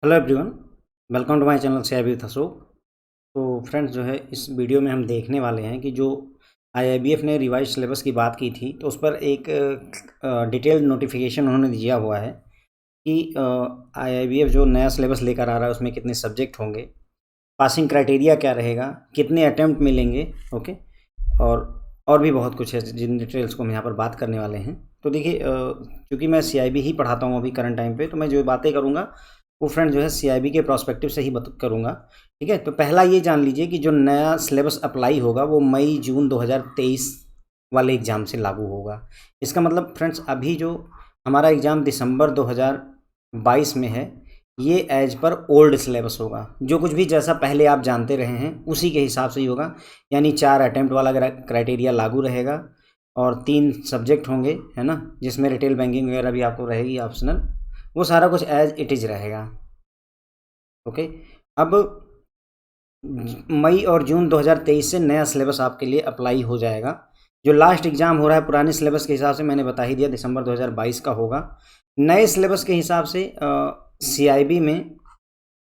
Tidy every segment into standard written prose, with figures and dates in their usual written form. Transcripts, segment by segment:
Hello everyone, welcome to my channel से with Ashok. तो friends जो है इस वीडियो में हम देखने वाले हैं कि जो आईआईबीएफ ने रिवाइज सिलेबस की बात की थी तो उस पर एक डिटेल्ड नोटिफिकेशन उन्होंने दिया हुआ है कि आईआईबीएफ जो नया सिलेबस लेकर आ रहा है उसमें कितने सब्जेक्ट होंगे, पासिंग क्राइटेरिया क्या रहेगा, कितने अटैम्प्ट मिलेंगे। ओके। और भी बहुत कुछ है जिन डिटेल्स को हम यहाँ पर बात करने वाले हैं। तो देखिए, क्योंकि मैं सीआईबी ही पढ़ाता हूँ अभी करंट टाइम पे, तो मैं जो बातें करूँगा वो फ्रेंड जो है सीआईबी के प्रोस्पेक्टिव से ही करूँगा। ठीक है। तो पहला ये जान लीजिए कि जो नया सिलेबस अप्लाई होगा वो मई जून 2023 वाले एग्ज़ाम से लागू होगा। इसका मतलब फ्रेंड्स अभी जो हमारा एग्ज़ाम दिसंबर 2022 में है ये एज पर ओल्ड सिलेबस होगा। जो कुछ भी जैसा पहले आप जानते रहे हैं उसी के हिसाब से ही होगा, यानी 4 अटैम्प्ट वाला क्राइटेरिया लागू रहेगा और 3 सब्जेक्ट होंगे, है ना, जिसमें रिटेल बैंकिंग वगैरह भी आपको रहेगी ऑप्शनल। वो सारा कुछ एज इट इज़ रहेगा। ओके। अब मई और जून 2023 से नया सिलेबस आपके लिए अप्लाई हो जाएगा। जो लास्ट एग्ज़ाम हो रहा है पुराने सिलेबस के हिसाब से मैंने बता ही दिया, दिसंबर 2022 का होगा। नए सिलेबस के हिसाब से सीआईबी में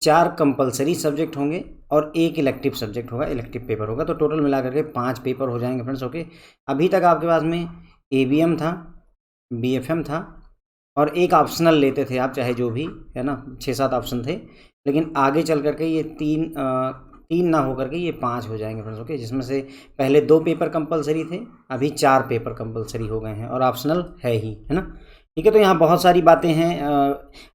4 कंपलसरी सब्जेक्ट होंगे और 1 इलेक्टिव सब्जेक्ट होगा, इलेक्टिव पेपर होगा। तो टोटल मिला करके 5 पेपर हो जाएंगे फ्रेंड्स। ओके। अभी तक आपके पास में एबीएम था, बीएफएम था और 1 ऑप्शनल लेते थे आप, चाहे जो भी, है ना, 6-7 ऑप्शन थे। लेकिन आगे चल करके ये 3 ना हो करके ये 5 हो जाएंगे फ्रेंड्स। ओके। जिसमें से पहले 2 पेपर कंपलसरी थे, अभी 4 पेपर कंपलसरी हो गए हैं और ऑप्शनल है ही, है ना। ठीक है। तो यहाँ बहुत सारी बातें हैं,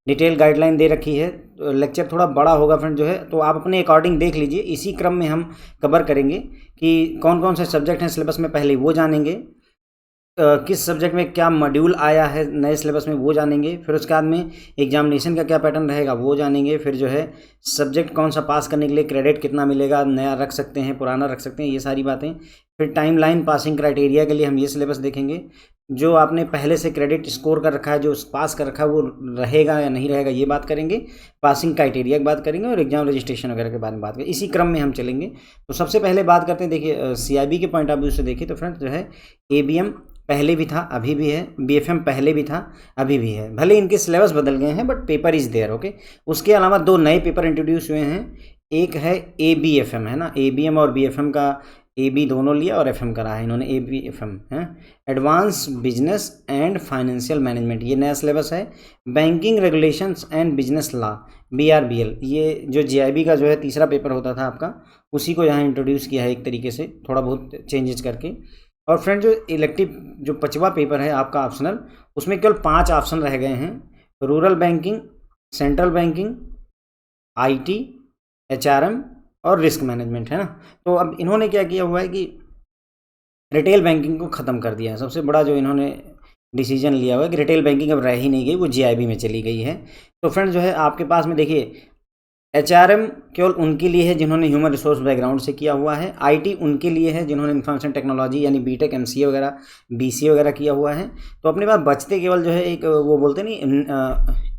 डिटेल गाइडलाइन दे रखी है। तो लेक्चर थोड़ा बड़ा होगा फ्रेंड जो है, तो आप अपने अकॉर्डिंग देख लीजिए। इसी क्रम में हम कवर करेंगे कि कौन कौन से सब्जेक्ट हैं सिलेबस में, पहले वो जानेंगे। किस सब्जेक्ट में क्या मॉड्यूल आया है नए सिलेबस में वो जानेंगे। फिर उसके बाद में एग्जामिनेशन का क्या पैटर्न रहेगा वो जानेंगे। फिर जो है सब्जेक्ट कौन सा पास करने के लिए क्रेडिट कितना मिलेगा, नया रख सकते हैं, पुराना रख सकते हैं, ये सारी बातें। फिर टाइमलाइन पासिंग क्राइटेरिया के लिए हम ये सिलेबस देखेंगे। जो आपने पहले से क्रेडिट स्कोर कर रखा है, जो पास कर रखा है, वो रहेगा या नहीं रहेगा, ये बात करेंगे। पासिंग क्राइटेरिया की बात करेंगे और एग्जाम रजिस्ट्रेशन वगैरह के बारे में बात करेंगे। इसी क्रम में हम चलेंगे। तो सबसे पहले बात करते हैं, देखिए सीआईबी के पॉइंट ऑफ व्यू से देखिए तो फ्रेंड्स जो है एबीएम पहले भी था अभी भी है, बीएफएम पहले भी था अभी भी है। भले इनके सिलेबस बदल गए हैं but paper is there. Okay. उसके अलावा 2 नए पेपर इंट्रोड्यूस हुए हैं। एक है एबीएफएम, है ना, एबीएम और बीएफएम का एबी दोनों लिया और एफएम करा है इन्होंने, एबीएफएम है, advance business and financial management, ये नया सिलेबस है। Banking regulations and business law, BRBL, ये जो जीआईबी का जो है तीसरा पेपर होता था आपका, उसी को यहाँ इंट्रोड्यूस किया है एक तरीके से, थोड़ा बहुत चेंजेस करके। और फ्रेंड जो इलेक्टिव जो 5वां पेपर है आपका ऑप्शनल, उसमें केवल 5 ऑप्शन रह गए हैं। Rural banking, central banking, IT, HRM और रिस्क मैनेजमेंट, है ना। तो अब इन्होंने क्या किया हुआ है कि रिटेल बैंकिंग को ख़त्म कर दिया है। सबसे बड़ा जो इन्होंने डिसीजन लिया हुआ है कि रिटेल बैंकिंग अब रह ही नहीं गई, वो जीआईबी में चली गई है। तो फ्रेंड जो है आपके पास में देखिए एचआरएम केवल उनके लिए है जिन्होंने ह्यूमन रिसोर्स बैकग्राउंड से किया हुआ है। आईटी उनके लिए है जिन्होंने इंफॉर्मेशन टेक्नोलॉजी यानी बीटेक, एमसीए वगैरह, बीसीए वगैरह किया हुआ है। तो अपने पास बचते केवल जो है एक वो बोलते नहीं,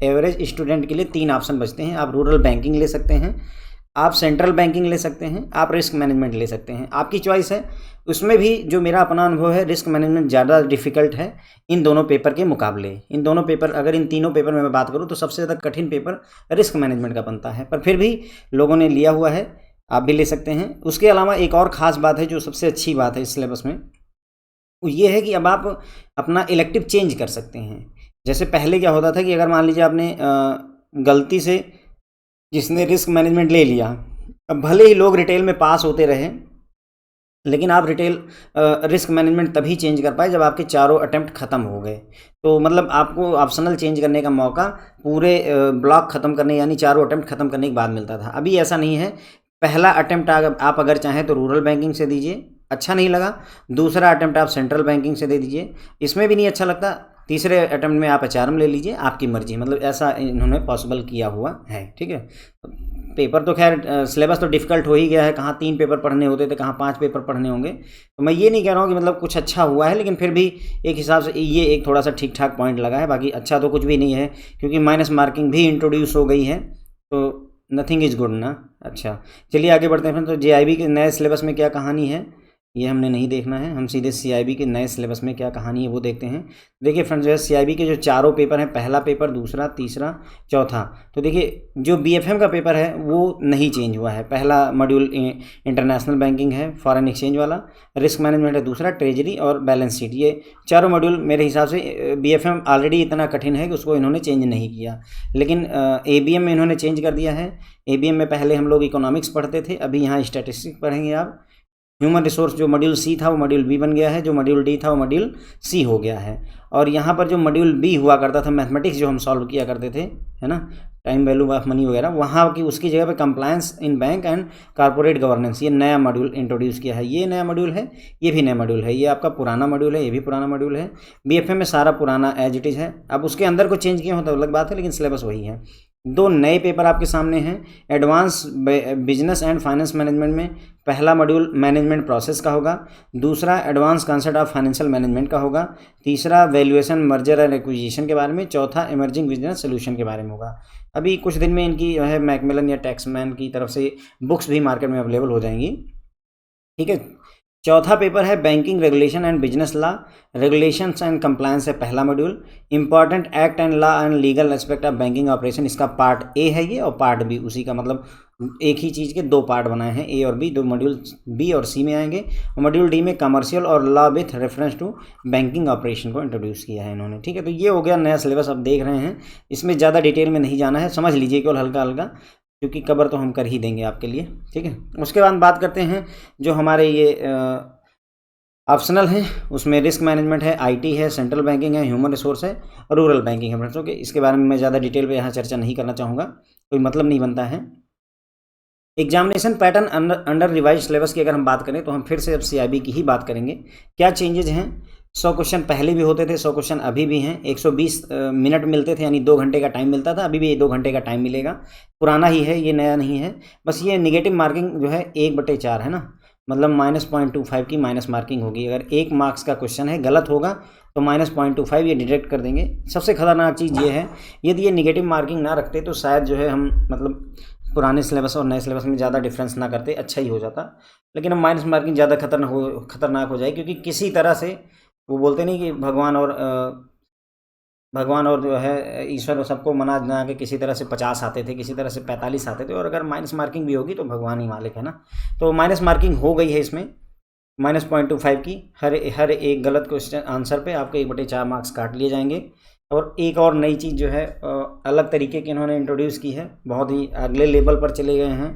एवरेज स्टूडेंट के लिए 3 ऑप्शन बचते हैं। आप रूरल बैंकिंग ले सकते हैं, आप सेंट्रल बैंकिंग ले सकते हैं, आप रिस्क मैनेजमेंट ले सकते हैं, आपकी चॉइस है। उसमें भी जो मेरा अपना अनुभव है, रिस्क मैनेजमेंट ज़्यादा डिफिकल्ट है इन दोनों पेपर के मुकाबले। इन दोनों पेपर, अगर इन तीनों पेपर में मैं बात करूँ तो सबसे ज़्यादा कठिन पेपर रिस्क मैनेजमेंट का बनता है, पर फिर भी लोगों ने लिया हुआ है, आप भी ले सकते हैं। उसके अलावा एक और ख़ास बात है जो सबसे अच्छी बात है इस सिलेबस में, वो ये है कि अब आप अपना इलेक्टिव चेंज कर सकते हैं। जैसे पहले क्या होता था कि अगर मान लीजिए आपने गलती से जिसने रिस्क मैनेजमेंट ले लिया, अब भले ही लोग रिटेल में पास होते रहे, लेकिन आप रिटेल रिस्क मैनेजमेंट तभी चेंज कर पाए जब आपके चारों अटेम्प्ट ख़त्म हो गए। तो मतलब आपको ऑप्शनल चेंज करने का मौका पूरे ब्लॉक ख़त्म करने यानी चारों अटेम्प्ट ख़त्म करने के बाद मिलता था। अभी ऐसा नहीं है। पहला अटेम्प्ट आप अगर चाहें तो रूरल बैंकिंग से दीजिए, अच्छा नहीं लगा, दूसरा अटेम्प्ट आप सेंट्रल बैंकिंग से दे दीजिए, इसमें भी नहीं अच्छा लगता, तीसरे अटेम्प्ट में आप एचआरएम ले लीजिए, आपकी मर्जी। मतलब ऐसा इन्होंने पॉसिबल किया हुआ है। ठीक है। पेपर तो खैर सिलेबस तो डिफ़िकल्ट हो ही गया है, कहाँ 3 पेपर पढ़ने होते थे, कहाँ 5 पेपर पढ़ने होंगे। तो मैं ये नहीं कह रहा हूँ कि मतलब कुछ अच्छा हुआ है, लेकिन फिर भी एक हिसाब से ये एक थोड़ा सा ठीक ठाक पॉइंट लगा है। बाकी अच्छा तो कुछ भी नहीं है, क्योंकि माइनस मार्किंग भी इंट्रोड्यूस हो गई है, तो नथिंग इज़ गुड ना। अच्छा, चलिए आगे बढ़ते हैं। फिर तो जेआईबी के नए सिलेबस में क्या कहानी है। ये हमने नहीं देखना है, हम सीधे सीआईबी के नए सिलेबस में क्या कहानी है वो देखते हैं। देखिए फ्रेंड्स, जो है सीआईबी के जो चारों पेपर हैं, पहला पेपर, दूसरा, तीसरा, चौथा, तो देखिए जो बीएफएम का पेपर है वो नहीं चेंज हुआ है। पहला मॉड्यूल इंटरनेशनल बैंकिंग है, फॉरेन एक्सचेंज वाला, रिस्क मैनेजमेंट है दूसरा, ट्रेजरी और बैलेंस शीट, ये चारों मॉड्यूल मेरे हिसाब से बीएफएम ऑलरेडी इतना कठिन है कि उसको इन्होंने चेंज नहीं किया, लेकिन एबीएम में इन्होंने चेंज कर दिया है। एबीएम में पहले हम लोग इकोनॉमिक्स पढ़ते थे, अभी यहाँ स्टैटिस्टिक्स पढ़ेंगे आप। ह्यूमन रिसोर्स जो मॉड्यूल सी था वो मॉड्यूल बी बन गया है, जो मॉड्यूल डी था वो मॉड्यूल सी हो गया है। और यहाँ पर जो मॉड्यूल बी हुआ करता था, मैथमेटिक्स जो हम सॉल्व किया करते थे, है ना, टाइम वैल्यू ऑफ मनी वगैरह, वहाँ की उसकी जगह पे compliance in bank and corporate governance, ये नया मॉड्यूल इंट्रोड्यूस किया है। ये नया मॉड्यूल है, ये भी नया मॉड्यूल है, ये आपका पुराना मॉड्यूल है, ये भी पुराना मॉड्यूल है। बीएफएम में सारा पुराना एज इट इज़ है। अब उसके अंदर को चेंज किया हो तो अलग बात है, लेकिन सिलेबस वही है। दो नए पेपर आपके सामने हैं। Advance business and finance management में पहला मॉड्यूल मैनेजमेंट प्रोसेस का होगा, दूसरा advance concept of financial management का होगा, तीसरा वैल्यूएशन मर्जर एंड एक्विजिशन के बारे में, चौथा इमर्जिंग बिजनेस सोल्यूशन के बारे में होगा। अभी कुछ दिन में इनकी जो है मैकमिलन या टैक्समैन की तरफ से बुक्स भी मार्केट में अवेलेबल हो जाएंगी, ठीक है। चौथा पेपर है banking regulation and business law, regulations and compliance है पहला module, important act and law and legal aspect of banking operation, इसका पार्ट ए है ये, और पार्ट बी उसी का, मतलब एक ही चीज़ के दो पार्ट बनाए हैं, ए और बी, दो मॉड्यूल बी और सी में आएंगे। और मॉड्यूल डी में कमर्शियल और law with reference to banking operation को इंट्रोड्यूस किया है इन्होंने, ठीक है। तो ये हो गया नया सिलेबस, आप देख रहे हैं। इसमें ज़्यादा डिटेल में नहीं जाना है, समझ लीजिए केवल हल्का हल्का, क्योंकि कवर तो हम कर ही देंगे आपके लिए, ठीक है। उसके बाद बात करते हैं जो हमारे ये ऑप्शनल हैं, उसमें रिस्क मैनेजमेंट है, आईटी है, सेंट्रल बैंकिंग है, ह्यूमन रिसोर्स है और रूरल बैंकिंग है फ्रेंड्स। ओके, इसके बारे में मैं ज़्यादा डिटेल पे यहाँ चर्चा नहीं करना चाहूँगा, कोई मतलब नहीं बनता है। Examination pattern under revise syllabus की अगर हम बात करें तो हम फिर से अब सीआईबी की ही बात करेंगे। क्या चेंजेज हैं? 100 क्वेश्चन पहले भी होते थे, 100 क्वेश्चन अभी भी हैं। 120 मिनट मिलते थे, यानी 2 घंटे का टाइम मिलता था, अभी भी 2 घंटे का टाइम मिलेगा। पुराना ही है, ये नया नहीं है। बस ये निगेटिव मार्किंग जो है 1/4 है ना, मतलब -0.25 की माइनस मार्किंग होगी। अगर 1 मार्क्स का क्वेश्चन है गलत होगा तो -0.25 ये डिडक्ट कर देंगे। सबसे खतरनाक चीज़ ये है, यदि ये निगेटिव मार्किंग ना रखते तो शायद जो है हम मतलब पुराने सिलेबस और नए सिलेबस में ज़्यादा डिफरेंस ना करते, अच्छा ही हो जाता। लेकिन अब माइनस मार्किंग ज़्यादा खतरनाक हो जाए, क्योंकि किसी तरह से वो बोलते नहीं कि भगवान और जो है ईश्वर सबको मना ना के किसी तरह से 50 आते थे, किसी तरह से 45 आते थे, और अगर माइनस मार्किंग भी होगी तो भगवान ही मालिक है ना। तो माइनस मार्किंग हो गई है इसमें -0.25 की। हर एक गलत क्वेश्चन आंसर पे आपके 1/4 मार्क्स काट लिए जाएंगे। और एक और नई चीज़ जो है अलग तरीके की इन्होंने इंट्रोड्यूस की है, बहुत ही अगले लेवल पर चले गए हैं।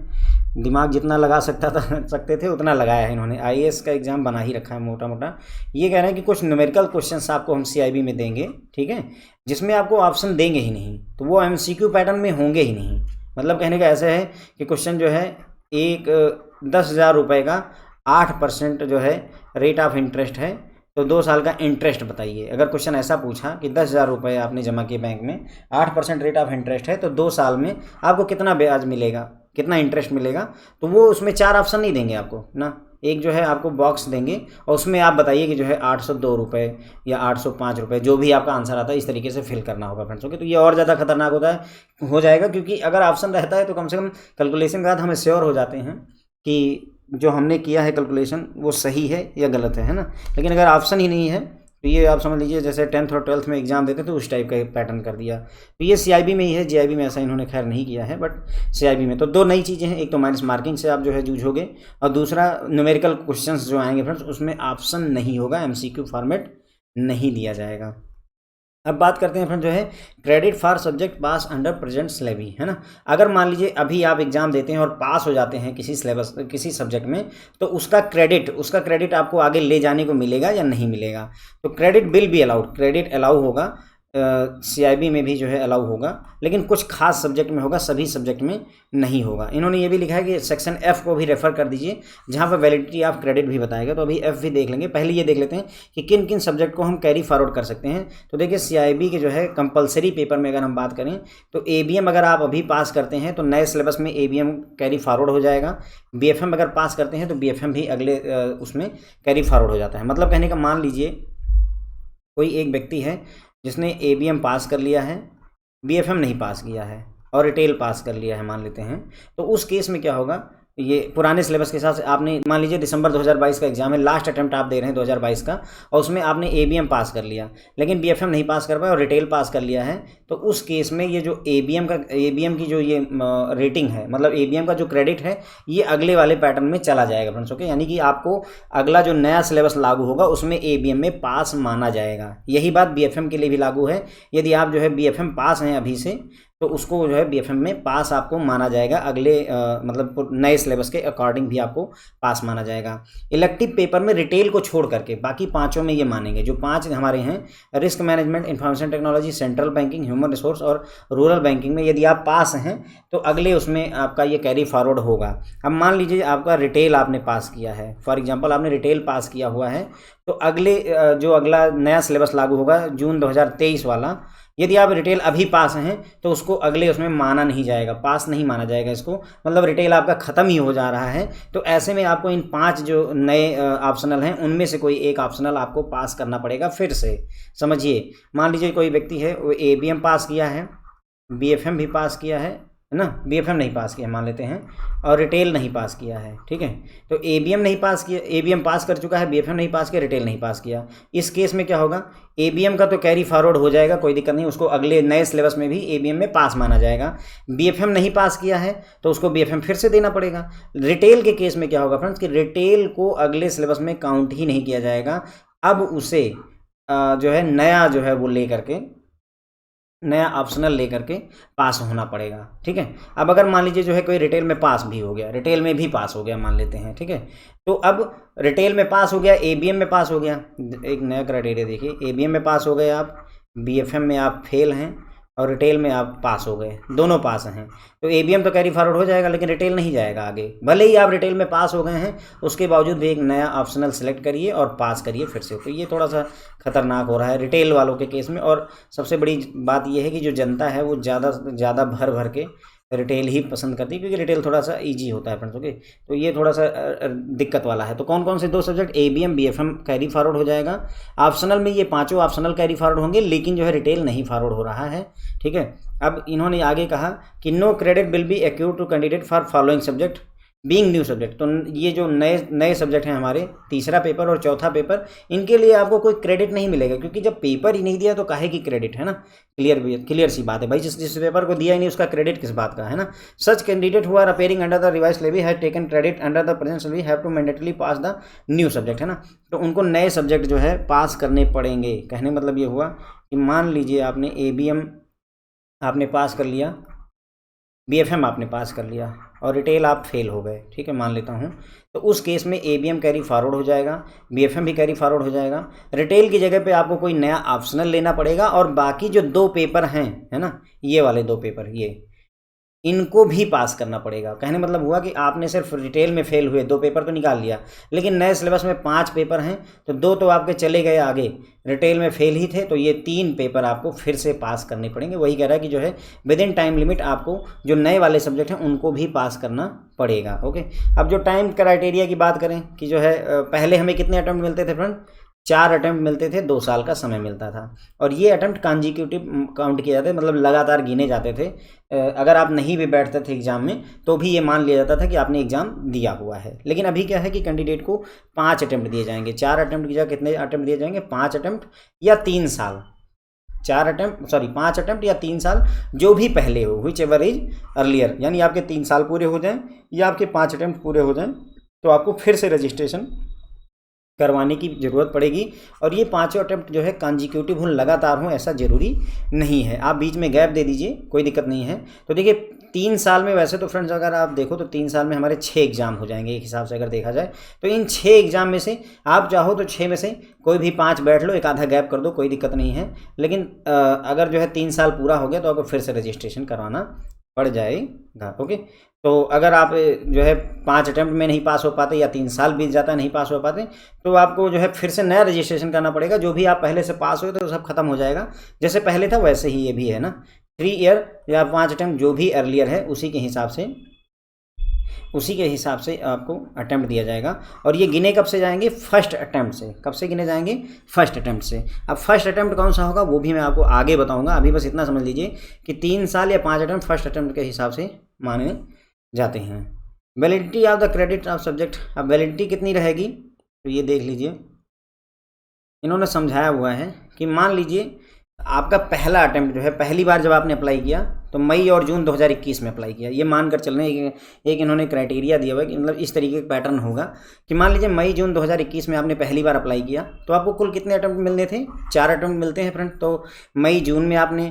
दिमाग जितना लगा सकते थे उतना लगाया है इन्होंने। आईएएस का एग्ज़ाम बना ही रखा है मोटा मोटा। ये कह रहे हैं कि कुछ न्यूमेरिकल क्वेश्चंस आपको हम सीआईबी में देंगे, ठीक है, जिसमें आपको ऑप्शन देंगे ही नहीं, तो वो एमसीक्यू पैटर्न में होंगे ही नहीं। मतलब कहने का ऐसा है कि क्वेश्चन जो है एक 10,000 रुपये का 8% जो है रेट ऑफ इंटरेस्ट है, तो 2 साल का इंटरेस्ट बताइए। अगर क्वेश्चन ऐसा पूछा कि 10,000 रुपये आपने जमा किए बैंक में, 8% रेट ऑफ इंटरेस्ट है, तो 2 साल में आपको कितना ब्याज मिलेगा, कितना इंटरेस्ट मिलेगा, तो वो उसमें 4 ऑप्शन नहीं देंगे आपको ना। एक जो है आपको बॉक्स देंगे और उसमें आप बताइए कि जो है 802 रुपये या 805 रुपये, जो भी आपका आंसर आता है इस तरीके से फिल करना होगा फ्रेंड्स। ओके, तो ये और ज़्यादा खतरनाक हो जाएगा, क्योंकि अगर ऑप्शन रहता है तो कम से कम कैलकुलेशन के बाद हमें श्योर हो जाते हैं कि जो हमने किया है कैलकुलेशन वो सही है या गलत है ना। लेकिन अगर ऑप्शन ही नहीं है तो ये आप समझ लीजिए जैसे 10th और 12th में एग्जाम देते थे उस टाइप का पैटर्न कर दिया। तो ये सीआईबी में ही है, जीआईबी में ऐसा इन्होंने खैर नहीं किया है, बट सीआईबी में तो 2 नई चीज़ें हैं। एक तो माइनस मार्किंग से आप जो है जूझोगे, और दूसरा न्यूमेरिकल क्वेश्चंस जो आएंगे फ्रेंड्स उसमें ऑप्शन नहीं होगा, एमसीक्यू फॉर्मेट नहीं दिया जाएगा। अब बात करते हैं फ्रेंड जो है credit for subject pass under present syllable, है ना। अगर मान लीजिए अभी आप एग्जाम देते हैं और पास हो जाते हैं किसी सिलेबस किसी सब्जेक्ट में, तो उसका क्रेडिट आपको आगे ले जाने को मिलेगा या नहीं मिलेगा। तो credit will be allowed, credit allow होगा, सीआईबी में भी जो है अलाउ होगा, लेकिन कुछ खास सब्जेक्ट में होगा, सभी सब्जेक्ट में नहीं होगा। इन्होंने ये भी लिखा है कि सेक्शन एफ को भी रेफर कर दीजिए, जहाँ पर वैलिडिटी ऑफ क्रेडिट भी बताएगा। तो अभी एफ भी देख लेंगे। पहले ये देख लेते हैं कि किन किन सब्जेक्ट को हम कैरी फॉरवर्ड कर सकते हैं। तो देखिए सीआईबी के जो है कंपलसरी पेपर में अगर हम बात करें तो एबीएम अगर आप अभी पास करते हैं तो नए सिलेबस में एबीएम कैरी फॉरवर्ड हो जाएगा। बीएफएम अगर पास करते हैं तो बीएफएम भी अगले उसमें कैरी फॉरवर्ड हो जाता है। मतलब कहने का मान लीजिए कोई एक व्यक्ति है जिसने एबीएम पास कर लिया है, बीएफएम नहीं पास किया है और रिटेल पास कर लिया है मान लेते हैं, तो उस केस में क्या होगा, ये पुराने सिलेबस के हिसाब से आपने मान लीजिए दिसंबर 2022 का एग्जाम है, लास्ट अटेम्प्ट आप दे रहे हैं 2022 का, और उसमें आपने एबीएम पास कर लिया लेकिन बीएफएम नहीं पास कर पाए और रिटेल पास कर लिया है, तो उस केस में ये जो एबीएम की जो ये रेटिंग है, मतलब एबीएम का जो क्रेडिट है, ये अगले वाले पैटर्न में चला जाएगा फ्रेंड्स। ओके, यानी कि आपको अगला जो नया सिलेबस लागू होगा उसमें एबीएम में पास माना जाएगा। यही बात बीएफएम के लिए भी लागू है। यदि आप जो है बीएफएम पास हैं अभी से, तो उसको जो है बीएफएम में पास आपको माना जाएगा, अगले मतलब नए सिलेबस के अकॉर्डिंग भी आपको पास माना जाएगा। इलेक्टिव पेपर में रिटेल को छोड़ करके बाकी पांचों में ये मानेंगे। जो पांच हमारे हैं, risk management, information technology, central banking, human resource और रूरल बैंकिंग में यदि आप पास हैं तो अगले उसमें आपका ये कैरी फॉरवर्ड होगा। अब मान लीजिए आपका रिटेल आपने पास किया है, फॉर एग्जाम्पल आपने रिटेल पास किया हुआ है, तो अगले जो अगला नया सिलेबस लागू होगा जून 2023 वाला, यदि आप रिटेल अभी पास हैं तो उसको अगले उसमें माना नहीं जाएगा, पास नहीं माना जाएगा इसको, मतलब रिटेल आपका ख़त्म ही हो जा रहा है। तो ऐसे में आपको इन पांच जो नए ऑप्शनल हैं उनमें से कोई एक ऑप्शनल आपको पास करना पड़ेगा फिर से। समझिए, मान लीजिए कोई व्यक्ति है वो एबीएम पास किया है, बीएफएम भी पास किया है ना, बीएफएम नहीं पास किया मान लेते हैं, और रिटेल नहीं पास किया है, ठीक है। तो एबीएम नहीं पास किया, एबीएम पास कर चुका है, बीएफएम नहीं पास किया, रिटेल नहीं पास किया। इस केस में क्या होगा, एबीएम का तो कैरी फॉरवर्ड हो जाएगा, कोई दिक्कत नहीं, उसको अगले नए सिलेबस में भी एबीएम में पास माना जाएगा। बीएफएम नहीं पास किया है तो उसको बीएफएम फिर से देना पड़ेगा। रिटेल के केस में क्या होगा फ्रेंड्स कि रिटेल को अगले सिलेबस में काउंट ही नहीं किया जाएगा, अब उसे जो है नया जो है वो ले करके, नया ऑप्शनल लेकर के पास होना पड़ेगा, ठीक है। अब अगर मान लीजिए जो है कोई रिटेल में पास भी हो गया, रिटेल में भी पास हो गया मान लेते हैं, ठीक है, तो अब रिटेल में पास हो गया, एबीएम में पास हो गया, एक नया क्राइटेरिया देखिए, एबीएम में पास हो गए आप, बीएफएम में आप फेल हैं और रिटेल में आप पास हो गए, दोनों पास हैं, तो एबीएम तो कैरी फॉरवर्ड हो जाएगा लेकिन रिटेल नहीं जाएगा आगे। भले ही आप रिटेल में पास हो गए हैं, उसके बावजूद भी एक नया ऑप्शनल सेलेक्ट करिए और पास करिए फिर से। तो ये थोड़ा सा खतरनाक हो रहा है रिटेल वालों के केस में। और सबसे बड़ी बात यह है कि जो जनता है वो ज़्यादा भर भर के रिटेल ही पसंद करती है, क्योंकि रिटेल थोड़ा सा इजी होता है फ्रेंड्स। ओके, तो ये थोड़ा सा दिक्कत वाला है। तो कौन कौन से दो subject, ABM BFM carry forward हो जाएगा। ऑप्शनल में ये पांचों ऑप्शनल कैरी फॉरवर्ड होंगे, लेकिन जो है रिटेल नहीं फॉरवर्ड हो रहा है, ठीक है। अब इन्होंने आगे कहा कि no credit will be accrued to candidate for following subject being new subject. तो ये जो नए सब्जेक्ट हैं हमारे, तीसरा पेपर और चौथा पेपर, इनके लिए आपको कोई क्रेडिट नहीं मिलेगा, क्योंकि जब पेपर ही नहीं दिया तो काहे की क्रेडिट, है ना। क्लियर सी बात है भाई, जिस पेपर को दिया ही नहीं उसका क्रेडिट किस बात का, है ना। Such candidate who are appearing under the revise levy have taken credit under the present levy have to mandatory pass the new subject, है ना। तो उनको नए सब्जेक्ट जो है पास करने पड़ेंगे। कहने मतलब ये हुआ कि मान लीजिए आपने एबीएम आपने पास कर लिया, बीएफएम आपने पास कर लिया और रिटेल आप फेल हो गए, ठीक है, मान लेता हूँ, तो उस केस में एबीएम कैरी फॉरवर्ड हो जाएगा, बीएफएम भी कैरी फॉरवर्ड हो जाएगा। रिटेल की जगह पे आपको कोई नया ऑप्शनल लेना पड़ेगा, और बाकी जो दो पेपर हैं, है ना, ये वाले दो पेपर, ये इनको भी पास करना पड़ेगा। कहने मतलब हुआ कि आपने सिर्फ रिटेल में फेल हुए, दो पेपर तो निकाल लिया, लेकिन नए सिलेबस में 5 पेपर हैं, तो 2 तो आपके चले गए आगे, रिटेल में फेल ही थे, तो ये 3 पेपर आपको फिर से पास करने पड़ेंगे। वही कह रहा है कि जो है विद इन टाइम लिमिट आपको जो नए वाले सब्जेक्ट हैं उनको भी पास करना पड़ेगा। ओके, अब जो टाइम क्राइटेरिया की बात करें कि जो है पहले हमें कितने अटेम्प्ट मिलते थे फ्रेंड, 4 अटेम्प्ट मिलते थे, 2 साल का समय मिलता था, और ये अटेम्प्ट कॉन्जिक्यूटिव काउंट किए जाते, मतलब लगातार गिने जाते थे। अगर आप नहीं भी बैठते थे एग्जाम में तो भी ये मान लिया जाता था कि आपने एग्जाम दिया हुआ है। लेकिन अभी क्या है कि कैंडिडेट को 5 अटेम्प्ट दिए जाएंगे, 4 अटेम्प्ट की जगह कितने अटेम्प्ट दिए जाएंगे, 5 अटेम्प्ट या 3 साल, 5 अटेम्प्ट या 3 साल, जो भी पहले हो, व्हिच एवर इज अर्लियर, यानी आपके 3 साल पूरे हो जाएं या आपके 5 अटेम्प्ट पूरे हो जाएं, तो आपको फिर से रजिस्ट्रेशन करवाने की ज़रूरत पड़ेगी। और ये 5 अटेम्प्ट जो है कॉन्जिक्यूटिव हों, लगातार हों, ऐसा ज़रूरी नहीं है, आप बीच में गैप दे दीजिए, कोई दिक्कत नहीं है। तो देखिए 3 साल में वैसे तो फ्रेंड्स अगर आप देखो तो 3 साल में हमारे 6 एग्जाम हो जाएंगे एक हिसाब से अगर देखा जाए, तो इन 6 एग्जाम में से आप चाहो तो 6 में से कोई भी 5 बैठ लो, एक आधा गैप कर दो, कोई दिक्कत नहीं है। लेकिन अगर जो है 3 साल पूरा हो गया तो आपको फिर से रजिस्ट्रेशन करवाना पड़ जाएगा। ओके, तो अगर आप जो है 5 अटेम्प्ट में नहीं पास हो पाते या 3 साल बीत जाता है नहीं पास हो पाते, तो आपको जो है फिर से नया रजिस्ट्रेशन करना पड़ेगा। जो भी आप पहले से पास हुए थे तो सब खत्म हो जाएगा, जैसे पहले था वैसे ही ये भी है ना। 3 ईयर या 5 अटेम्प्ट जो भी अर्लियर है उसी के हिसाब से आपको अटेम्प्ट दिया जाएगा। और ये गिने कब से जाएंगे, फर्स्ट अटेम्प्ट से। कब से गिने जाएंगे, फर्स्ट अटेम्प्ट से। अब फर्स्ट अटेम्प्ट कौन सा होगा वो भी मैं आपको आगे बताऊंगा, अभी बस इतना समझ लीजिए कि 3 साल या 5 अटेम्प्ट फर्स्ट अटेम्प्ट के हिसाब से माने जाते हैं। Validity of the credit of subject, अब वैलिडिटी कितनी रहेगी तो ये देख लीजिए, इन्होंने समझाया हुआ है कि मान लीजिए आपका पहला अटेम्प्ट जो है, पहली बार जब आपने अप्लाई किया तो मई और जून 2021 में अप्लाई किया, ये मानकर चल रहे हैं एक इन्होंने क्राइटेरिया दिया हुआ है कि मतलब इस तरीके का पैटर्न होगा कि मान लीजिए मई जून 2021 में आपने पहली बार अप्लाई किया तो आपको कुल कितने अटेम्प्ट मिलने थे, 4 अटेम्प्ट मिलते हैं फ्रेंड। तो मई जून में आपने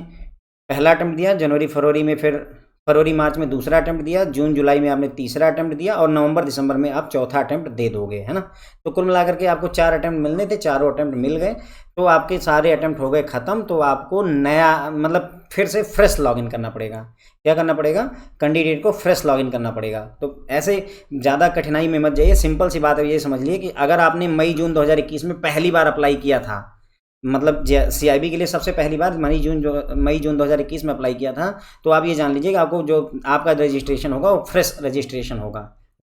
पहला अटेम्प्ट दिया, जनवरी फरवरी में फिर फरवरी मार्च में दूसरा अटेम्प्ट दिया, जून जुलाई में आपने तीसरा अटेम्प्ट दिया और नवंबर दिसंबर में आप चौथा अटेम्प्ट दे दोगे, है ना। तो कुल मिलाकर के आपको 4 अटेम्प्ट मिलने थे, चारों अटेम्प्ट मिल गए, तो आपके सारे अटेम्प्ट हो गए ख़त्म। तो आपको नया मतलब फिर से फ्रेश लॉगिन करना पड़ेगा। क्या करना पड़ेगा, कैंडिडेट को फ्रेश लॉगिन करना पड़ेगा। तो ऐसे ज़्यादा कठिनाई में मत जाइए, सिंपल सी बात है, ये समझ लिए कि अगर आपने मई जून 2021 में पहली बार अप्लाई किया था, मतलब CIB के लिए सबसे पहली बार मई जून 2021 में अप्लाई किया था, तो आप ये जान लीजिए कि आपको जो आपका रजिस्ट्रेशन होगा वो फ्रेश रजिस्ट्रेशन होगा,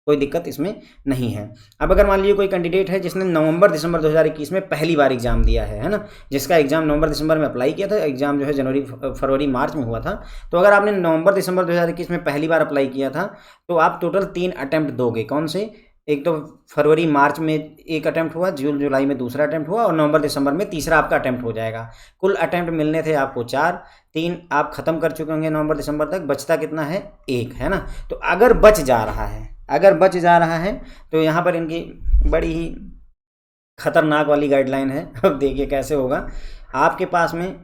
कोई दिक्कत इसमें नहीं है। अब अगर मान लीजिए कोई कैंडिडेट है जिसने नवंबर दिसंबर 2021 में पहली बार एग्जाम दिया है ना, जिसका एग्जाम नवंबर दिसंबर में अप्लाई किया था, एग्जाम जो है जनवरी फरवरी मार्च में हुआ था, तो अगर आपने नवंबर दिसंबर 2021 में पहली बार अप्लाई किया था तो आप टोटल 3 अटैम्प्ट दोगे। कौन से, एक तो फरवरी मार्च में एक अटैम्प्ट हुआ, जून जुलाई में दूसरा अटैम्प्ट हुआ और नवंबर दिसंबर में तीसरा आपका अटैम्प्ट हो जाएगा। कुल अटैम्प्ट मिलने थे आपको 4, 3 आप ख़त्म कर चुके होंगे नवंबर दिसंबर तक, बचता कितना है 1, है ना। तो अगर बच जा रहा है तो यहाँ पर इनकी बड़ी ही खतरनाक वाली गाइडलाइन है। अब देखिए कैसे होगा, आपके पास में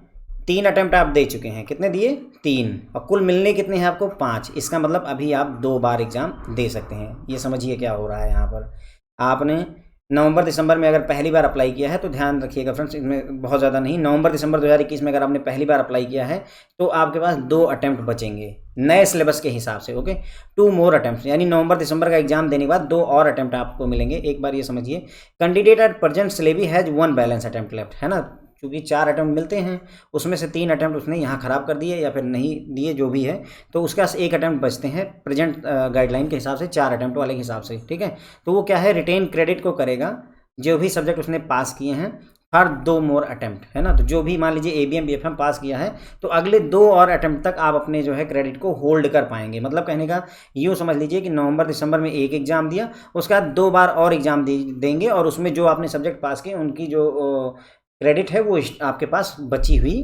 3 अटैम्प्ट आप दे चुके हैं, कितने दिए 3, और कुल मिलने कितने हैं आपको 5, इसका मतलब अभी आप 2 बार एग्ज़ाम दे सकते हैं। ये समझिए क्या हो रहा है यहाँ पर। आपने नवंबर दिसंबर में अगर पहली बार अप्लाई किया है तो ध्यान रखिएगा फ्रेंड्स, इसमें बहुत ज़्यादा नहीं, नवंबर दिसंबर 2021 में अगर आपने पहली बार अप्लाई किया है तो आपके पास 2 अटैम्प्ट बचेंगे नए सिलेबस के हिसाब से, ओके। 2 मोर अटैम्प्ट, यानी नवंबर दिसंबर का एग्जाम देने के बाद 2 और अटैम्प्ट आपको मिलेंगे। एक बार ये समझिए, candidate at present syllable has 1 balance attempt left, है ना, क्योंकि 4 अटैम्प्ट मिलते हैं, उसमें से 3 अटैम्प्ट उसने यहाँ ख़राब कर दिए या फिर नहीं दिए, जो भी है, तो उसके पास 1 अटैम्प्ट बचते हैं प्रेजेंट गाइडलाइन के हिसाब से, 4 अटैम्प्ट वाले के हिसाब से, ठीक है। तो वो क्या है, रिटेन क्रेडिट को करेगा जो भी सब्जेक्ट उसने पास किए हैं हर 2 मोर अटैम्प्ट, है ना। तो जो भी मान लीजिए ABM BFM पास किया है तो अगले 2 और अटैम्प्ट तक आप अपने जो है क्रेडिट को होल्ड कर पाएंगे। मतलब कहने का यूँ समझ लीजिए कि नवंबर दिसंबर में 1 एग्ज़ाम दिया, उसके बाद 2 बार और एग्ज़ाम देंगे और उसमें जो आपने सब्जेक्ट पास किए उनकी जो क्रेडिट है वो आपके पास बची हुई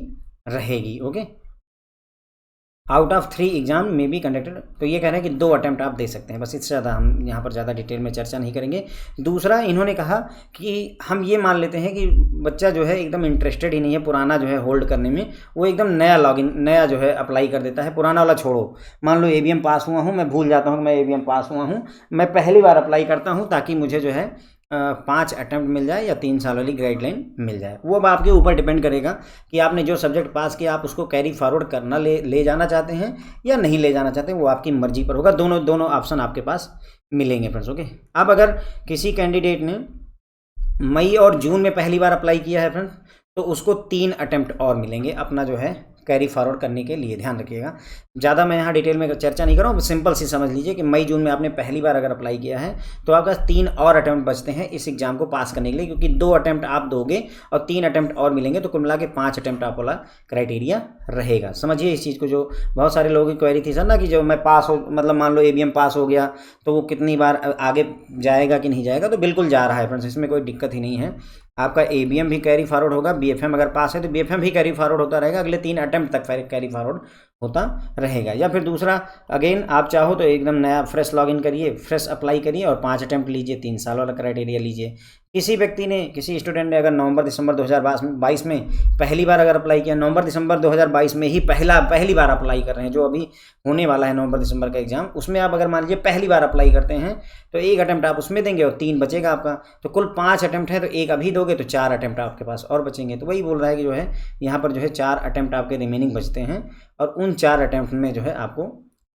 रहेगी, ओके। आउट ऑफ 3 एग्जाम में बी कंडक्टेड, तो ये कह रहे हैं कि 2 अटैम्प्ट आप दे सकते हैं, बस इससे ज़्यादा हम यहाँ पर ज़्यादा डिटेल में चर्चा नहीं करेंगे। दूसरा इन्होंने कहा कि हम ये मान लेते हैं कि बच्चा जो है एकदम इंटरेस्टेड ही नहीं है पुराना जो है होल्ड करने में, वो एकदम नया जो है अप्लाई कर देता है, पुराना वाला छोड़ो। मान लो ABM पास हुआ हूँ, मैं भूल जाता हूँ कि मैं ABM पास हुआ हूँ, मैं पहली बार अप्लाई करता हूँ ताकि मुझे जो है 5 अटैम्प्ट मिल जाए या 3 साल वाली गाइडलाइन मिल जाए। वो अब आपके ऊपर डिपेंड करेगा कि आपने जो सब्जेक्ट पास किया आप उसको कैरी फॉरवर्ड करना ले जाना चाहते हैं या नहीं ले जाना चाहते हैं, वो आपकी मर्जी पर होगा। दोनों ऑप्शन आपके पास मिलेंगे फ्रेंड्स, ओके। अब अगर किसी कैंडिडेट ने मई और जून में पहली बार अप्लाई किया है फ्रेंड्स, तो उसको 3 अटैम्प्ट और मिलेंगे अपना जो है कैरी फॉरवर्ड करने के लिए, ध्यान रखिएगा। ज़्यादा मैं यहाँ डिटेल में चर्चा नहीं कर रहा हूँ, सिंपल सी समझ लीजिए कि मई जून में आपने पहली बार अगर अप्लाई किया है तो आपका 3 और अटैम्प्ट बचते हैं इस एग्जाम को पास करने के लिए, क्योंकि 2 अटैम्प्ट आप दोगे और 3 अटैम्प्ट और मिलेंगे, तो कुल मिला के 5 अटैम्प्ट आप वाला क्राइटेरिया रहेगा। समझिए इस चीज़ को, जो बहुत सारे लोगों की क्वेरी थी सर ना कि जो मैं पास हो, मतलब मान लो ABM पास हो गया तो वो कितनी बार आगे जाएगा कि नहीं जाएगा, तो बिल्कुल जा रहा है फ्रेंड्स, इसमें कोई दिक्कत ही नहीं है। आपका ABM भी कैरी फॉरवर्ड होगा, BFM अगर पास है तो BFM भी कैरी फॉरवर्ड होता रहेगा, अगले 3 अटैम्प्ट तक कैरी फॉरवर्ड होता रहेगा। या फिर दूसरा, अगेन आप चाहो तो एकदम नया फ्रेश लॉगिन करिए, फ्रेश अप्लाई करिए और 5 अटैम्प्ट लीजिए, 3 साल वाला क्राइटेरिया लीजिए। किसी स्टूडेंट ने अगर नवंबर दिसंबर 2022 में पहली बार अगर अप्लाई किया, नवंबर दिसंबर 2022 में ही पहली बार अप्लाई कर रहे हैं, जो अभी होने वाला है नवंबर दिसंबर का एग्जाम, उसमें आप अगर मान लीजिए पहली बार अप्लाई करते हैं तो 1 अटैम्प्ट आप उसमें देंगे और 3 बचेगा आपका, तो कुल 5 अटैम्प्ट है, तो 1 अभी दोगे तो 4 अटैम्प्ट आपके पास और बचेंगे। तो वही बोल रहा है कि जो है यहाँ पर जो है 4 अटैम्प्ट आपके रिमेनिंग बचते हैं और उन 4 अटैम्प्ट में जो है आपको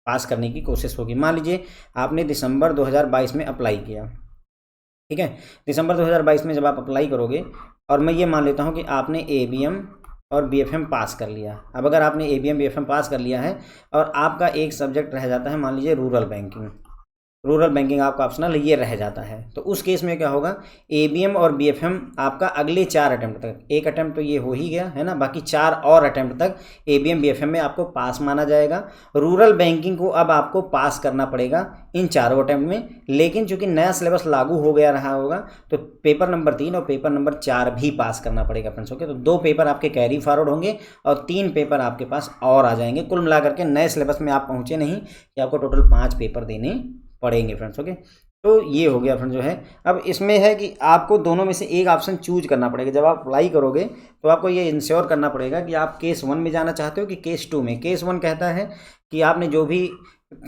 पास करने की कोशिश होगी। मान लीजिए आपने दिसंबर 2022 में अप्लाई किया, ठीक है, दिसंबर 2022 में जब आप अप्लाई करोगे और मैं ये मान लेता हूँ कि आपने ABM और BFM पास कर लिया। अब अगर आपने ABM BFM पास कर लिया है और आपका एक सब्जेक्ट रह जाता है, मान लीजिए रूरल बैंकिंग, रूरल बैंकिंग आपका ऑप्शनल ये रह जाता है। तो उस केस में क्या होगा, एबीएम और बीएफएम आपका अगले 4 अटैम्प्ट तक, एक अटैम्प्ट तो ये हो ही गया है ना, बाकी 4 और अटैम्प्ट तक एबीएम बीएफएम में आपको पास माना जाएगा। रूरल बैंकिंग को अब आपको पास करना पड़ेगा इन चारों अटैम्प्ट में, लेकिन चूंकि नया सिलेबस लागू हो गया रहा होगा तो पेपर नंबर 3 और पेपर नंबर 4 भी पास करना पड़ेगा फ्रेंड्स। ओके, तो 2 पेपर आपके कैरी फॉरवर्ड होंगे और 3 पेपर आपके पास और आ जाएंगे। कुल मिलाकर के नए सिलेबस में आप पहुंचे नहीं कि आपको टोटल 5 पेपर देने पड़ेंगे फ्रेंड्स। ओके, तो ये हो गया फ्रेंड्स जो है। अब इसमें है कि आपको दोनों में से एक ऑप्शन चूज करना पड़ेगा। जब आप अप्लाई करोगे तो आपको ये इंश्योर करना पड़ेगा कि आप केस 1 में जाना चाहते हो कि केस 2 में। केस 1 कहता है कि आपने जो भी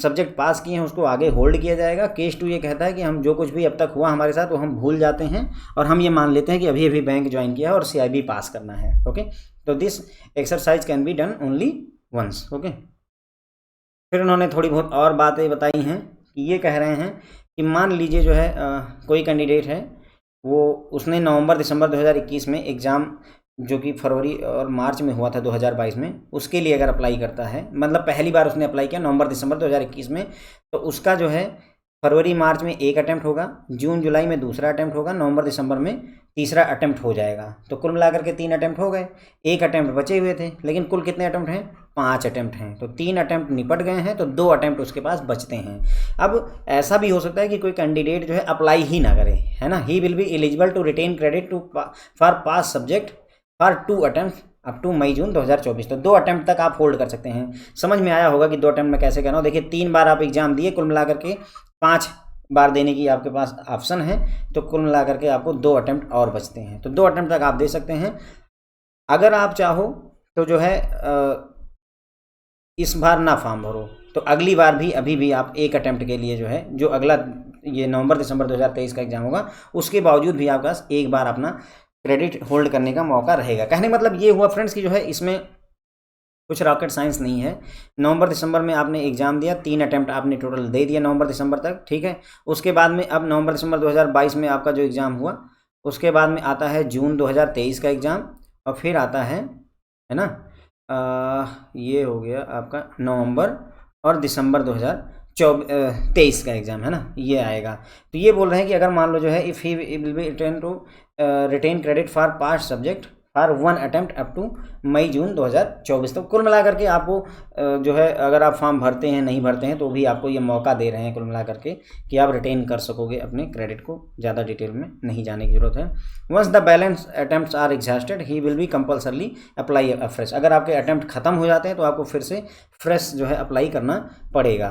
सब्जेक्ट पास किए हैं उसको आगे होल्ड किया जाएगा। केस 2 ये कहता है कि हम जो कुछ भी अब तक हुआ हमारे साथ वो हम भूल जाते हैं और हम ये मान लेते हैं कि अभी अभी बैंक ज्वाइन किया है और CIB पास करना है। ओके, तो this exercise can be done only once. Okay, फिर उन्होंने थोड़ी बहुत और बातें बताई हैं कि ये कह रहे हैं कि मान लीजिए जो है कोई कैंडिडेट है, वो उसने नवंबर दिसंबर 2021 में एग्ज़ाम जो कि फरवरी और मार्च में हुआ था 2022 में, उसके लिए अगर अप्लाई करता है, मतलब पहली बार उसने अप्लाई किया नवंबर दिसंबर 2021 में, तो उसका जो है फरवरी मार्च में एक अटैम्प्ट होगा, जून जुलाई में दूसरा अटैम्प्ट होगा, नवंबर दिसंबर में तीसरा अटैम्प्ट हो जाएगा। तो कुल मिलाकर के 3 अटैम्प्ट हो गए, एक अटैम्प्ट बचे हुए थे, लेकिन कुल कितने अटैम्प्ट हैं, 5 अटैम्प्ट हैं। तो 3 अटैम्प्ट निपट गए हैं, तो 2 अटैम्प्ट उसके पास बचते हैं। अब ऐसा भी हो सकता है कि कोई कैंडिडेट जो है अप्लाई ही ना करे, है ना, he will be eligible to retain credit to for pass subject for 2 attempt up to May June 2024। तो 2 अटैम्प्ट तक आप होल्ड कर सकते हैं। समझ में आया होगा कि 2 अटैम्प्ट में कैसे करना हो। देखिए 3 बार आप एग्जाम दिए, कुल मिलाकर के 5 बार देने की आपके पास ऑप्शन है, तो कुल मिलाकर के आपको 2 अटैम्प्ट और बचते हैं। तो 2 अटैम्प्ट तक आप दे सकते हैं। अगर आप चाहो तो जो है इस बार ना फॉर्म भरो तो अगली बार भी अभी भी आप 1 अटैम्प्ट के लिए जो है, जो अगला ये नवंबर दिसंबर 2023 का एग्जाम होगा, उसके बावजूद भी आपके पास एक बार अपना क्रेडिट होल्ड करने का मौका रहेगा। कहने मतलब ये हुआ फ्रेंड्स कि जो है इसमें कुछ रॉकेट साइंस नहीं है। नवंबर दिसंबर में आपने एग्जाम दिया, 3 अटैम्प्ट आपने टोटल दे दिया नवंबर दिसंबर तक, ठीक है। उसके बाद में अब नवंबर दिसंबर 2022 में आपका जो एग्ज़ाम हुआ, उसके बाद में आता है जून 2023 का एग्ज़ाम, और फिर आता है ना ये हो गया आपका नवंबर और दिसंबर 2023 का एग्ज़ाम, है ना, ये आएगा। तो ये बोल रहे हैं कि अगर मान लो जो है if he will be retain to retain credit for pass subject for 1 attempt up to May June 2024। तो कुल मिलाकर के आपको जो है अगर आप फॉर्म भरते हैं नहीं भरते हैं तो भी आपको ये मौका दे रहे हैं कुल मिलाकर के कि आप रिटेन कर सकोगे अपने क्रेडिट को। ज़्यादा डिटेल में नहीं जाने की जरूरत है। Once the balance attempts are exhausted he will be compulsorily apply a fresh. अगर आपके अटैम्प्ट खत्म हो जाते हैं तो आपको फिर से फ्रेश जो है अप्लाई करना पड़ेगा,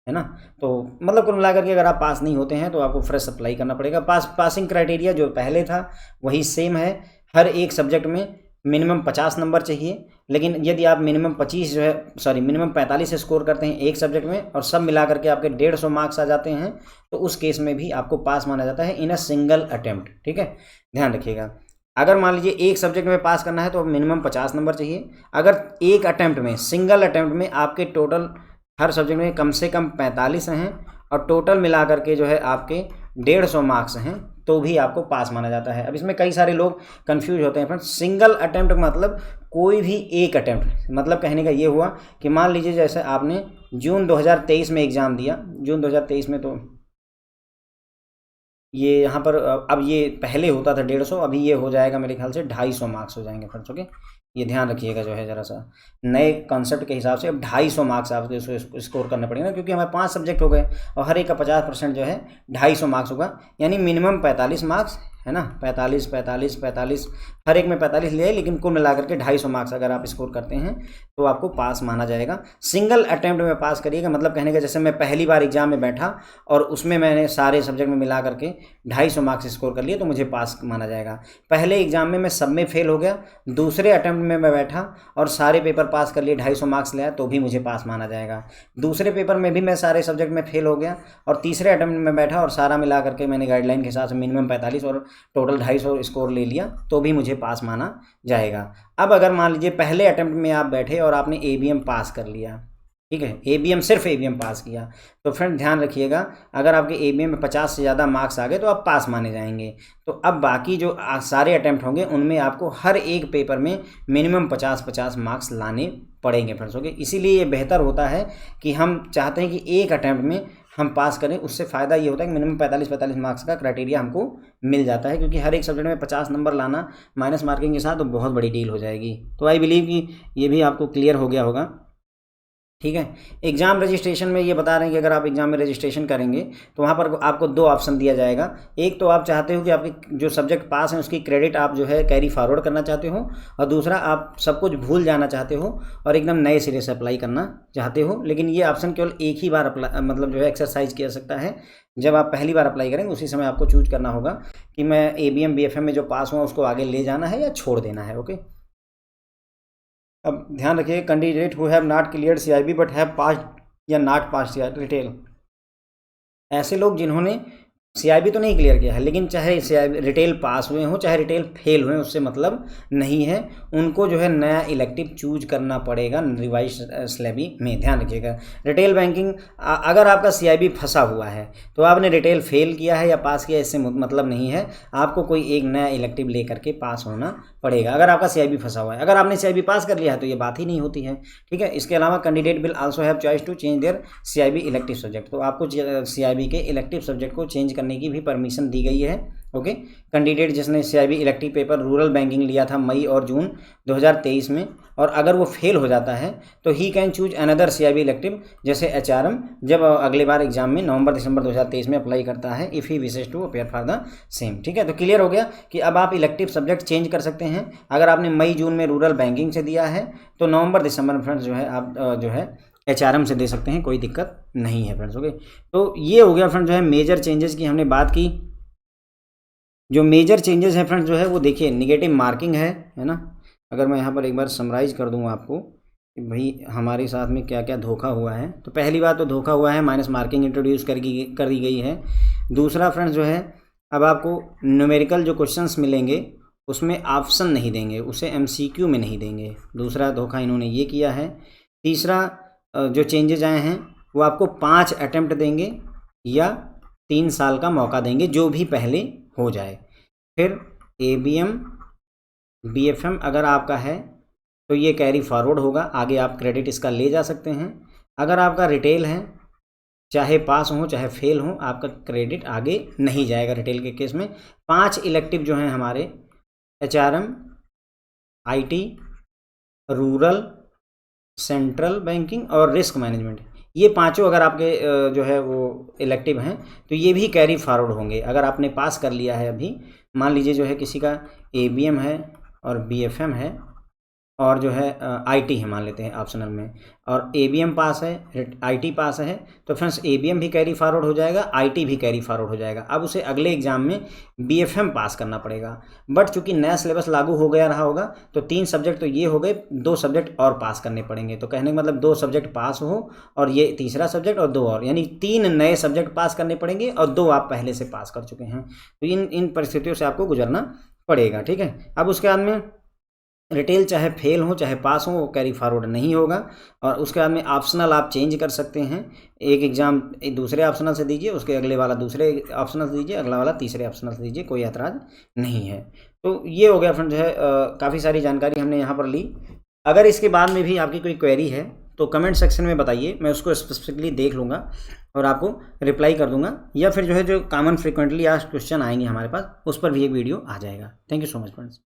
है ना। तो मतलब कुल मिलाकर के अगर आप पास नहीं होते हैं तो आपको फ्रेश अप्लाई करना पड़ेगा। पासिंग क्राइटेरिया जो पहले था वही सेम है। हर एक सब्जेक्ट में मिनिमम 50 नंबर चाहिए, लेकिन यदि आप मिनिमम 45 स्कोर करते हैं एक सब्जेक्ट में और सब मिलाकर के आपके 150 मार्क्स आ जाते हैं तो उस केस में भी आपको पास माना जाता है इन अ सिंगल अटेम्प्ट, ठीक है, ध्यान रखिएगा। अगर मान लीजिए एक सब्जेक्ट में पास करना है तो मिनिमम 50 नंबर चाहिए। अगर एक अटेम्प्ट में, सिंगल अटेम्प्ट में आपके टोटल हर सब्जेक्ट में कम से कम 45 हैं और टोटल मिलाकर के जो है आपके 150 मार्क्स हैं तो भी आपको पास माना जाता है। अब इसमें कई सारे लोग कंफ्यूज होते हैं फ्रेंड्स। सिंगल अटेम्प्ट मतलब कोई भी एक अटेम्प्ट, मतलब कहने का ये हुआ कि मान लीजिए जैसे आपने जून 2023 में एग्ज़ाम दिया, जून 2023 में तो ये यहाँ पर अब ये पहले होता था 150, अभी ये हो जाएगा मेरे ख्याल से 250 मार्क्स हो जाएंगे फ्रेंड्स। ओके, ये ध्यान रखिएगा जो है ज़रा सा नए कॉन्सेप्ट के हिसाब से अब 250 मार्क्स आपको इसको स्कोर करने पड़ेंगे, क्योंकि हमारे 5 सब्जेक्ट हो गए और हर एक का 50% जो है 250 मार्क्स होगा, यानी मिनिमम 45 मार्क्स, है ना, 45 हर एक में 45 ले, लेकिन कुल मिलाकर के 250 मार्क्स अगर आप स्कोर करते हैं तो आपको पास माना जाएगा। सिंगल अटेम्प्ट में पास करिएगा, मतलब कहने का जैसे मैं पहली बार एग्जाम में बैठा और उसमें मैंने सारे सब्जेक्ट में मिला करके 250 मार्क्स स्कोर कर लिए तो मुझे पास माना जाएगा। पहले एग्जाम में मैं सब में फेल हो गया, दूसरे अटेम्प्ट में मैं बैठा और सारे पेपर पास कर लिए, 250 मार्क्स लिया तो भी मुझे पास माना जाएगा। दूसरे पेपर में भी मैं सारे सब्जेक्ट में फेल हो गया और तीसरे अटेम्प्ट में बैठा और सारा मिला करके मैंने गाइडलाइन के हिसाब से मिनिमम 45 और टोटल 250 स्कोर ले लिया तो भी मुझे पास माना जाएगा। अब अगर मान लीजिए पहले अटेम्प्ट में आप बैठे और आपने एबीएम पास कर लिया, ठीक है, एबीएम सिर्फ एबीएम पास किया, तो फ्रेंड ध्यान रखिएगा अगर आपके एबीएम में 50 से ज़्यादा मार्क्स आ गए तो आप पास माने जाएंगे। तो अब बाकी जो सारे अटेम्प्ट होंगे उनमें आपको हर एक पेपर में मिनिमम 50-50 मार्क्स लाने पड़ेंगे फ्रेंड्स। ओके, इसीलिए ये बेहतर होता है कि हम चाहते हैं कि एक अटेम्प्ट में हम पास करें, उससे फ़ायदा ये होता है कि मिनिमम 45 मार्क्स का क्राइटेरिया हमको मिल जाता है, क्योंकि हर एक सब्जेक्ट में 50 नंबर लाना माइनस मार्किंग के साथ तो बहुत बड़ी डील हो जाएगी। तो आई बिलीव कि ये भी आपको क्लियर हो गया होगा। ठीक है, एग्ज़ाम रजिस्ट्रेशन में ये बता रहे हैं कि अगर आप एग्ज़ाम में रजिस्ट्रेशन करेंगे तो वहाँ पर आपको 2 ऑप्शन दिया जाएगा। एक तो आप चाहते हो कि आपके जो सब्जेक्ट पास हैं उसकी क्रेडिट आप जो है कैरी फॉरवर्ड करना चाहते हो, और दूसरा आप सब कुछ भूल जाना चाहते हो और एकदम नए सिरे से अप्लाई करना चाहते हो। लेकिन ये ऑप्शन केवल एक ही बार अप्लाई मतलब जो है एक्सरसाइज किया सकता है, जब आप पहली बार अप्लाई करेंगे उसी समय आपको चूज करना होगा कि मैं ABM BFM में जो पास हुआ उसको आगे ले जाना है या छोड़ देना है। ओके, अब ध्यान रखिए, candidate who have not cleared CIB but have passed या नॉट पास्ड रिटेल, ऐसे लोग जिन्होंने CIB तो नहीं क्लियर किया है लेकिन चाहे CIB रिटेल पास हुए हों चाहे रिटेल फेल हुए, उससे मतलब नहीं है, उनको जो है नया इलेक्टिव चूज करना पड़ेगा रिवाइज स्लैबी में। ध्यान रखिएगा, रिटेल बैंकिंग अगर आपका CIB फंसा हुआ है तो आपने रिटेल फेल किया है या पास किया, इससे मतलब नहीं है, आपको कोई एक नया इलेक्टिव ले करके पास होना पड़ेगा अगर आपका CIB फंसा हुआ है। अगर आपने CIB पास कर लिया है तो ये बात ही नहीं होती है। ठीक है, इसके अलावा candidate will also have choice to change their CIB elective subject, तो आपको CIB के इलेक्टिव सब्जेक्ट को चेंज करने की भी परमिशन दी गई है। ओके, कैंडिडेट जिसने CIB elective paper rural banking लिया था मई और जून 2023 में, और अगर वो फेल हो जाता है तो he can choose another CIB elective जैसे HRM, जब अगले बार एग्जाम में नवंबर-दिसंबर 2023 में अप्लाई करता है, if he wishes to appear for the same. ठीक है, तो क्लियर हो गया कि अब आप इलेक्टिव सब्जेक्ट चेंज कर सकते हैं। अगर आपने मई जून में रूरल बैंकिंग से दिया है तो नवंबर-दिसंबर में फ्रेंड्स जो है आप जो है HRM से दे सकते हैं, कोई दिक्कत नहीं है फ्रेंड्स। ओके, तो ये हो गया फ्रेंड्स जो है मेजर चेंजेस की हमने बात की। जो मेजर चेंजेस हैं फ्रेंड्स जो है वो देखिए, निगेटिव मार्किंग है ना। अगर मैं यहाँ पर एक बार समराइज़ कर दूँ आपको कि भाई हमारे साथ में क्या क्या धोखा हुआ है, तो पहली बात तो धोखा हुआ है माइनस मार्किंग इंट्रोड्यूस कर दी गई है। दूसरा फ्रेंड्स जो है, अब आपको न्यूमेरिकल जो क्वेश्चंस मिलेंगे उसमें ऑप्शन नहीं देंगे, उसे MCQ में नहीं देंगे, दूसरा धोखा इन्होंने ये किया है। तीसरा जो चेंजेज आए हैं वो आपको 5 अटेम्प्ट देंगे या 3 साल का मौका देंगे, जो भी पहले हो जाए। फिर ABM BFM अगर आपका है तो ये कैरी फॉरवर्ड होगा, आगे आप क्रेडिट इसका ले जा सकते हैं। अगर आपका रिटेल है, चाहे पास हो चाहे फेल हो, आपका क्रेडिट आगे नहीं जाएगा रिटेल के केस में। 5 इलेक्टिव जो हैं हमारे HRM, IT, rural, central banking और रिस्क मैनेजमेंट, ये पांचों अगर आपके जो है वो इलेक्टिव हैं तो ये भी कैरी फॉरवर्ड होंगे। अगर आपने पास कर लिया है अभी, मान लीजिए जो है किसी का ABM है और BFM है और जो है IT है मान लेते हैं ऑप्शनल में, और ABM पास है IT पास है, तो फ्रेंड्स ABM भी कैरी फॉरवर्ड हो जाएगा, IT भी कैरी फॉरवर्ड हो जाएगा। अब उसे अगले एग्जाम में BFM पास करना पड़ेगा, बट चूंकि नया सिलेबस लागू हो गया रहा होगा तो 3 सब्जेक्ट तो ये हो गए, 2 सब्जेक्ट और पास करने पड़ेंगे। तो कहने का मतलब 2 सब्जेक्ट पास हो और ये तीसरा सब्जेक्ट और 2 और, यानी 3 नए सब्जेक्ट पास करने पड़ेंगे और 2 आप पहले से पास कर चुके हैं। तो इन परिस्थितियों से आपको गुजरना पड़ेगा। ठीक है, अब उसके बाद में रिटेल चाहे फेल हो चाहे पास हो वो कैरी फॉरवर्ड नहीं होगा, और उसके बाद में ऑप्शनल आप चेंज कर सकते हैं। एक एग्ज़ाम एक दूसरे ऑप्शनल से दीजिए, उसके अगले वाला दूसरे ऑप्शनल से दीजिए, अगला वाला तीसरे ऑप्शनल से दीजिए, कोई ऐतराज़ नहीं है। तो ये हो गया फ्रेंड जो है काफ़ी सारी जानकारी हमने यहाँ पर ली। अगर इसके बाद में भी आपकी कोई क्वेरी है तो कमेंट सेक्शन में बताइए, मैं उसको स्पेसिफिकली देख लूँगा और आपको रिप्लाई कर दूँगा, या फिर जो है जो कॉमन फ्रिक्वेंटली आज क्वेश्चन आएंगे हमारे पास उस पर भी एक वीडियो आ जाएगा। Thank you so much friends.